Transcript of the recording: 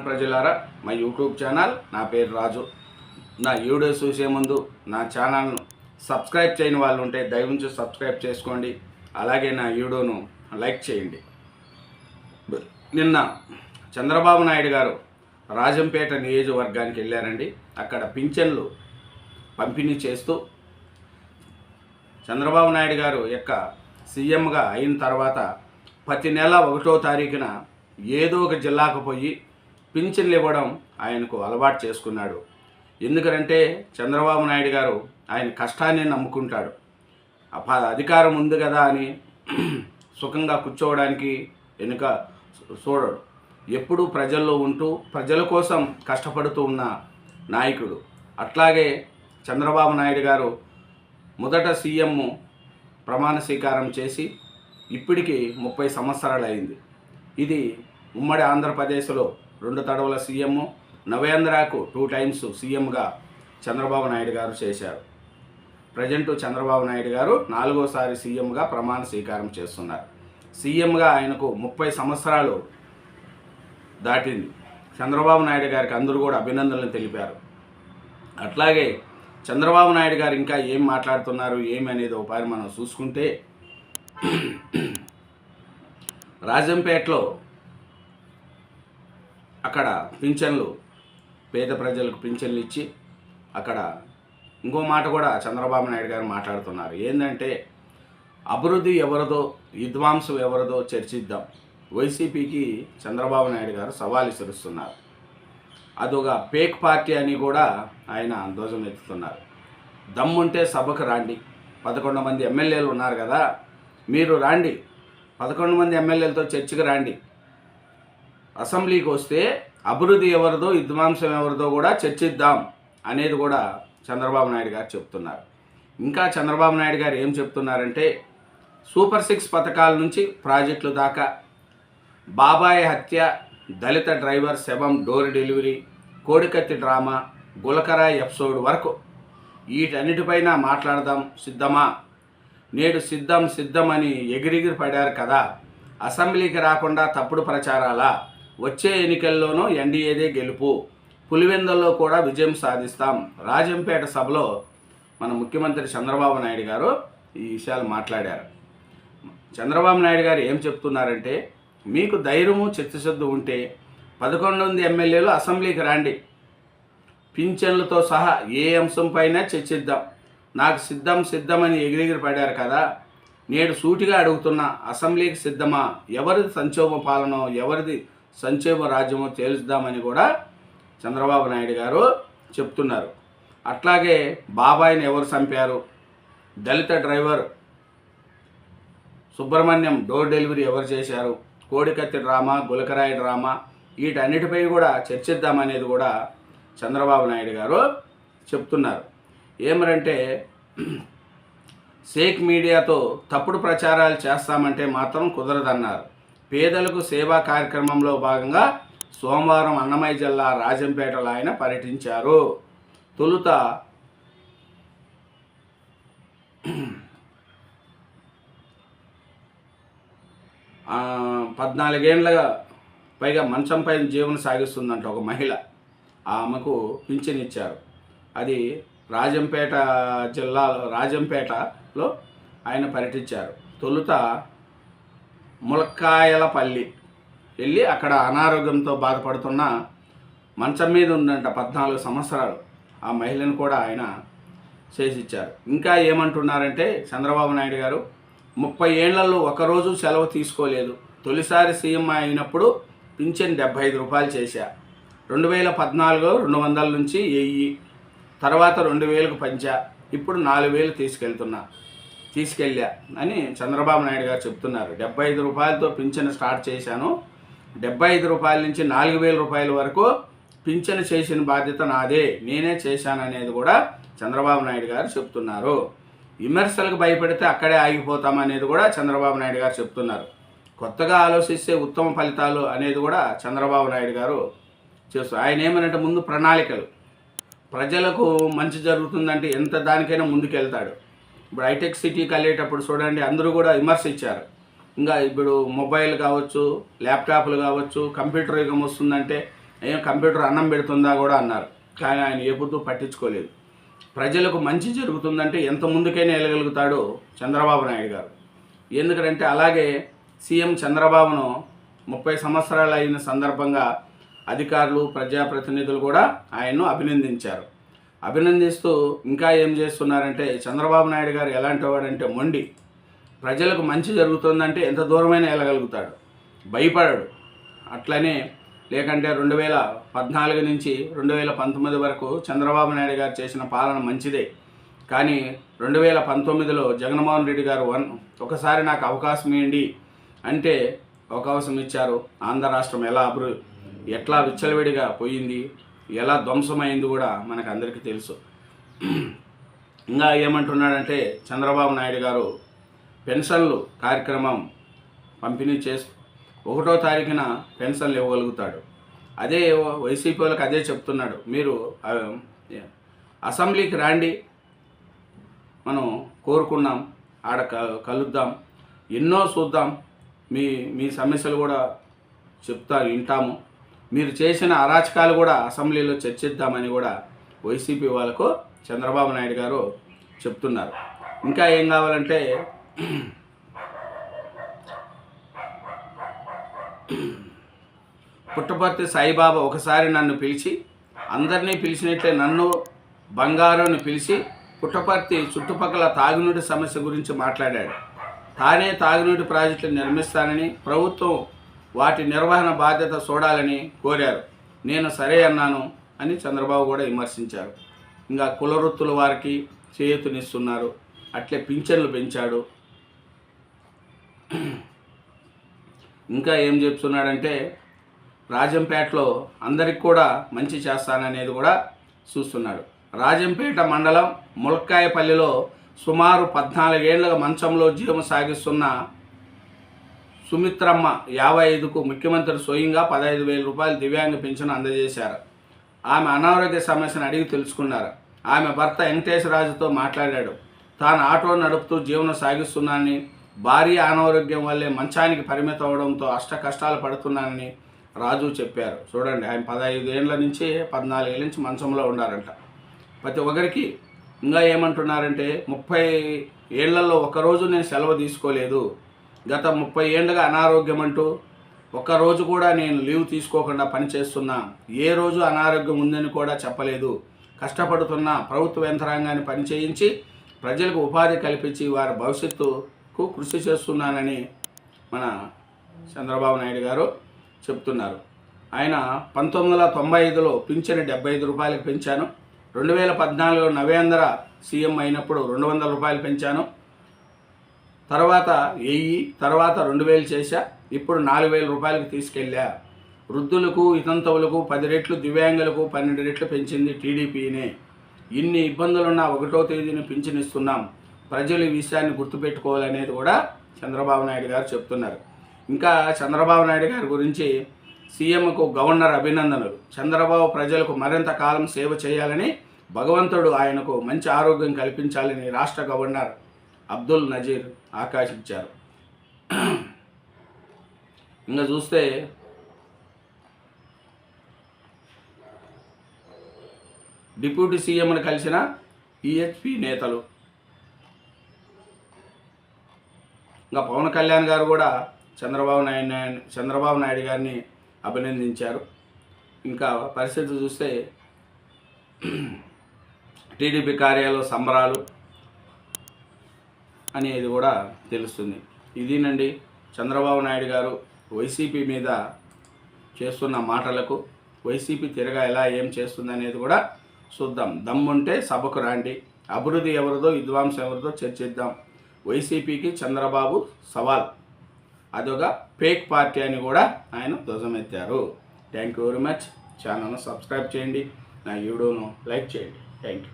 ప్రజలారా, మా YouTube channel నా పేరు రాజు. నా వీడియో చూసే ముందు నా ఛానల్ను సబ్స్క్రైబ్ చేయని వాళ్ళు ఉంటే దయవుంచి సబ్స్క్రైబ్ చేసుకోండి. అలాగే నా వీడియోను లైక్ చేయండి. నిన్న చంద్రబాబు నాయుడు గారు రాజంపేట నియోజకవర్గానికి వెళ్ళారండి. అక్కడ పింఛన్లు పంపిణీ చేస్తూ చంద్రబాబు నాయుడు గారు యొక్క సీఎంగా అయిన తర్వాత ప్రతి నెల 1వ తారీఖున ఏదో ఒక జిల్లాకు పోయి పింఛన్లు ఇవ్వడం ఆయనకు అలవాటు చేసుకున్నాడు. ఎందుకంటే చంద్రబాబు నాయుడు గారు ఆయన కష్టాన్ని నమ్ముకుంటాడు. అధికారం ఉంది కదా అని సుఖంగా కూర్చోవడానికి వెనుక చూడడు. ఎప్పుడూ ప్రజల్లో ఉంటూ ప్రజల కోసం కష్టపడుతూ ఉన్న నాయకుడు. అట్లాగే చంద్రబాబు నాయుడు గారు మొదట సీఎం ప్రమాణ స్వీకారం చేసి ఇప్పటికి 30 సంవత్సరాలు అయింది. ఇది ఉమ్మడి ఆంధ్రప్రదేశ్లో 2 తడవల సీఎం, నవేంద్రకు 2 టైమ్స్ సీఎంగా చంద్రబాబు నాయుడు గారు చేశారు. ప్రజెంట్ చంద్రబాబు నాయుడు గారు 4వసారి సీఎంగా ప్రమాణ స్వీకారం చేస్తున్నారు. సీఎంగా ఆయనకు 30 సంవత్సరాలు దాటింది. చంద్రబాబు నాయుడు గారికి అందరూ కూడా అభినందనలు తెలిపారు. అట్లాగే చంద్రబాబు నాయుడు గారు ఇంకా ఏం మాట్లాడుతున్నారు ఏమి అనేది ఒకసారి మనం చూసుకుంటే, రాజంపేటలో అక్కడ పింఛన్లు పేద ప్రజలకు పింఛన్లు ఇచ్చి అక్కడ ఇంకో మాట కూడా చంద్రబాబు నాయుడు గారు మాట్లాడుతున్నారు. ఏంటంటే అభివృద్ధి ఎవరిదో విధ్వంసం ఎవరిదో చర్చిద్దాం. వైసీపీకి చంద్రబాబు నాయుడు గారు సవాల్ విసురుస్తున్నారు. అదొక ఫేక్ పార్టీ అని కూడా ఆయన ధ్వజం ఎత్తుతున్నారు. దమ్ముంటే సభకు రాండి, 11 మంది ఎమ్మెల్యేలు ఉన్నారు కదా, మీరు రాండి, 11 మంది ఎమ్మెల్యేలతో చర్చకు రాండి. అసెంబ్లీకి వస్తే అభివృద్ధి ఎవరిదో విధ్వంసం ఎవరిదో కూడా చర్చిద్దాం అనేది కూడా చంద్రబాబు నాయుడు గారు చెప్తున్నారు. ఇంకా చంద్రబాబు నాయుడు గారు ఏం చెప్తున్నారంటే, సూపర్ 6 పథకాల నుంచి ప్రాజెక్టులు దాకా, బాబాయ్ హత్య, దళిత డ్రైవర్ శవం డోర్ డెలివరీ, కోడికత్తి డ్రామా, గులకరాయ్ ఎపిసోడ్ వరకు వీటన్నిటిపైన మాట్లాడదాం, సిద్ధమా? నేడు సిద్ధం అని ఎగిరిగిరి పడారు కదా, అసెంబ్లీకి రాకుండా తప్పుడు ప్రచారాలా? వచ్చే ఎన్నికల్లోనూ ఎన్డీఏదే గెలుపు, పులివెందుల్లో కూడా విజయం సాధిస్తాం. రాజంపేట సభలో మన ముఖ్యమంత్రి చంద్రబాబు నాయుడు గారు ఈ విషయాలు మాట్లాడారు. చంద్రబాబు నాయుడు గారు ఏం చెప్తున్నారంటే, మీకు ధైర్యము చిత్తశుద్ధి ఉంటే 11 మంది ఎమ్మెల్యేలు అసెంబ్లీకి రండి, పింఛన్లతో సహా ఏ అంశంపైన చర్చిద్దాం. నాకు సిద్ధమని ఎగిరిగిరి పడారు కదా, నేడు సూటిగా అడుగుతున్నా, అసెంబ్లీకి సిద్ధమా? ఎవరిది సంక్షోభ పాలనో ఎవరిది సంక్షేమ రాజ్యమో తేల్చుదామని కూడా చంద్రబాబు నాయుడు గారు చెప్తున్నారు. అట్లాగే బాబాయిని ఎవరు చంపారు, దళిత డ్రైవర్ సుబ్రహ్మణ్యం డోర్ డెలివరీ ఎవరు చేశారు, కోడికత్తి డ్రామా, గులకరాయి డ్రామా, వీటన్నిటిపై కూడా చర్చిద్దామనేది కూడా చంద్రబాబు నాయుడు గారు చెప్తున్నారు. ఏమరంటే, షేక్ మీడియాతో తప్పుడు ప్రచారాలు చేస్తామంటే మాత్రం కుదరదన్నారు. పేదలకు సేవా కార్యక్రమంలో భాగంగా సోమవారం అన్నమయ్య జిల్లా రాజంపేటలో ఆయన పర్యటించారు. తొలుత 14 ఏళ్ళగా పైగా మంచంపై జీవనం సాగిస్తుందంట ఒక మహిళ. ఆమెకు పింఛన్ ఇచ్చారు. అది రాజంపేటలో ఆయన పర్యటించారు. తొలుత ములక్కాయలపల్లి వెళ్ళి అక్కడ అనారోగ్యంతో బాధపడుతున్న మంచం మీద ఉందంట 14 సంవత్సరాలు. ఆ మహిళను కూడా ఆయన చేసిచ్చారు. ఇంకా ఏమంటున్నారంటే చంద్రబాబు నాయుడు గారు 30 ఏళ్లలో ఒకరోజు సెలవు తీసుకోలేదు. తొలిసారి సీఎం అయినప్పుడు పింఛన్ 75 రూపాయలు చేశా. 2014లో 200 నుంచి 1000, తర్వాత 2000కు పెంచా, ఇప్పుడు 4000 తీసుకెళ్ళా అని చంద్రబాబు నాయుడు గారు చెప్తున్నారు. 75 రూపాయలతో పింఛన్ స్టార్ట్ చేశాను, 75 రూపాయల నుంచి 4000 రూపాయల వరకు పింఛన్ చేసిన బాధ్యత నాదే, నేనే చేశాననేది కూడా చంద్రబాబు నాయుడు గారు చెప్తున్నారు. విమర్శలకు భయపడితే అక్కడే ఆగిపోతామనేది కూడా చంద్రబాబు నాయుడు గారు చెప్తున్నారు. కొత్తగా ఆలోచిస్తే ఉత్తమ ఫలితాలు అనేది కూడా చంద్రబాబు నాయుడు గారు చేస్తారు. ఆయన ఏమనంటే, ముందు ప్రణాళికలు, ప్రజలకు మంచి జరుగుతుందంటే ఎంత దానికైనా ముందుకెళ్తాడు. ఇప్పుడు హైటెక్ సిటీకి వెళ్ళేటప్పుడు చూడండి, అందరూ కూడా విమర్శ ఇచ్చారు. ఇంకా ఇప్పుడు మొబైల్ కావచ్చు, ల్యాప్టాప్లు కావచ్చు, కంప్యూటర్ యుగం వస్తుందంటే ఏం కంప్యూటర్ అన్నం పెడుతుందా కూడా అన్నారు. కానీ ఆయన ఏ పొద్దు పట్టించుకోలేదు. ప్రజలకు మంచి జరుగుతుందంటే ఎంత ముందుకైనా వెళ్ళగలుగుతాడు చంద్రబాబు నాయుడు గారు. ఎందుకంటే అలాగే సీఎం చంద్రబాబును 30 సంవత్సరాలు అయిన సందర్భంగా అధికారులు ప్రజాప్రతినిధులు కూడా ఆయన్ను అభినందించారు. అభినందిస్తూ ఇంకా ఏం చేస్తున్నారంటే చంద్రబాబు నాయుడు గారు ఎలాంటి వాడంటే మొండి. ప్రజలకు మంచి జరుగుతుందంటే ఎంత దూరమైనా వెళ్ళగలుగుతాడు, భయపడడు. అట్లనే లేకంటే 2014 నుంచి 2019 వరకు చంద్రబాబు నాయుడు గారు చేసిన పాలన మంచిదే. కానీ 2019లో జగన్మోహన్ రెడ్డి గారు ఒకసారి నాకు అవకాశం ఇవ్వండి అంటే అవకాశం ఇచ్చారు. ఆంధ్ర రాష్ట్రం ఎట్లా విచ్చలవిడిగా పోయింది, ఎలా ధ్వంసమైంది కూడా మనకు అందరికీ తెలుసు. ఇంకా ఏమంటున్నాడంటే చంద్రబాబు నాయుడు గారు పెన్షన్లు కార్యక్రమం పంపిణీ 1వ తారీఖున పెన్షన్లు ఇవ్వగలుగుతాడు. అదే వైసీపీ వాళ్ళకి అదే చెప్తున్నాడు, మీరు అసెంబ్లీకి రాండి, మనం కోరుకున్నాం, ఆడ కలుద్దాం, ఎన్నో చూద్దాం, మీ సమస్యలు కూడా వింటాము, మీరు చేసిన అరాచకాలు కూడా అసెంబ్లీలో చర్చిద్దామని కూడా వైసీపీ వాళ్ళకు చంద్రబాబు నాయుడు గారు చెప్తున్నారు. ఇంకా ఏం కావాలంటే పుట్టపర్తి సాయిబాబా ఒకసారి నన్ను పిలిచి, అందరినీ పిలిచినట్లే నన్ను బంగారుని పిలిచి పుట్టపర్తి చుట్టుపక్కల తాగునీటి సమస్య గురించి మాట్లాడాడు. తానే తాగునీటి ప్రాజెక్టులు నిర్మిస్తానని, ప్రభుత్వం వాటి నిర్వహణ బాధ్యత చూడాలని కోరారు. నేను సరే అన్నాను అని చంద్రబాబు కూడా విమర్శించారు. ఇంకా కులవృత్తుల వారికి చేయూతనిస్తున్నారు, అట్లే పింఛన్లు పెంచాడు. ఇంకా ఏం చెప్తున్నాడంటే రాజంపేటలో అందరికి కూడా మంచి చేస్తాననేది కూడా చూస్తున్నాడు. రాజంపేట మండలం ములక్కాయపల్లిలో సుమారు 14 ఏళ్లుగా మంచంలో జీవం సాగిస్తున్న సుమిత్రమ్మ 55కు ముఖ్యమంత్రి స్వయంగా 15,000 రూపాయలు దివ్యాంగ పింఛను అందజేశారు. ఆమె అనారోగ్య సమస్యను అడిగి తెలుసుకున్నారు. ఆమె భర్త వెంకటేశ్వరరాజుతో మాట్లాడాడు. తాను ఆటో నడుపుతూ జీవనం సాగిస్తున్నానని, భారీ అనారోగ్యం వల్లే మంచానికి పరిమితం అవడంతో అష్ట కష్టాలు పడుతున్నానని రాజు చెప్పారు. చూడండి, ఆయన 15 ఏళ్ల నుంచి 14 ఏళ్ళ నుంచి మంచంలో ఉన్నారంట. ప్రతి ఒక్కరికి ఇంకా ఏమంటున్నారంటే 30 ఏళ్లలో ఒకరోజు నేను సెలవు తీసుకోలేదు, గత 30 ఏళ్ళుగా అనారోగ్యం అంటూ ఒక్కరోజు కూడా నేను లీవ్ తీసుకోకుండా పనిచేస్తున్నా, ఏ రోజు అనారోగ్యం ఉందని కూడా చెప్పలేదు, కష్టపడుతున్న ప్రభుత్వ యంత్రాంగాన్ని పనిచేయించి ప్రజలకు ఉపాధి కల్పించి వారి భవిష్యత్తుకు కృషి చేస్తున్నానని మన చంద్రబాబు నాయుడు గారు చెప్తున్నారు. ఆయన 1995లో పింఛను 75 రూపాయలకు పెంచాను, 2014లో నవేంద్ర సీఎం అయినప్పుడు 200 రూపాయలు పెంచాను, తర్వాత 1000, తర్వాత 2000 చేశా, ఇప్పుడు 4000 రూపాయలకు తీసుకెళ్ళా. వృద్ధులకు వితంతువులకు 10 రెట్లు, దివ్యాంగులకు 12 రెట్లు పెంచింది టీడీపీనే. ఇన్ని ఇబ్బందులున్నా 1వ తేదీని పింఛనిస్తున్నాం, ప్రజలు ఈ విషయాన్ని గుర్తుపెట్టుకోవాలనేది కూడా చంద్రబాబు నాయుడు గారు చెప్తున్నారు. ఇంకా చంద్రబాబు నాయుడు గారి గురించి సీఎంకు గవర్నర్ అభినందనలు. చంద్రబాబు ప్రజలకు మరింత కాలం సేవ చేయాలని, భగవంతుడు ఆయనకు మంచి ఆరోగ్యం కల్పించాలని రాష్ట్ర గవర్నర్ అబ్దుల్ నజీర్ ఆకాశించారు. ఇంకా చూస్తే డిప్యూటీ సీఎంను కలిసిన ఈహెచ్పి నేతలు. ఇంకా పవన్ కళ్యాణ్ గారు కూడా చంద్రబాబు నాయుడు గారిని అభినందించారు. ఇంకా పరిస్థితి చూస్తే టీడీపీ కార్యాలయంలో సంబరాలు అనేది కూడా తెలుస్తుంది. ఇదేనండి చంద్రబాబు నాయుడు గారు వైసీపీ మీద చేస్తున్న మాటలకు, వైసీపీ తిరగా ఎలా ఏం చేస్తుంది అనేది కూడా చూద్దాం. దమ్ముంటే సభకు రండి, అభివృద్ధి ఎవరిదో విధ్వంసం ఎవరిదో చర్చిద్దాం. వైసీపీకి చంద్రబాబు సవాల్, అదొక ఫేక్ పార్టీ అని కూడా ఆయన ధ్వజమెత్తారు. Thank you very much. ఛానల్ను సబ్స్క్రైబ్ చేయండి, నా వీడియోను లైక్ చేయండి. Thank you.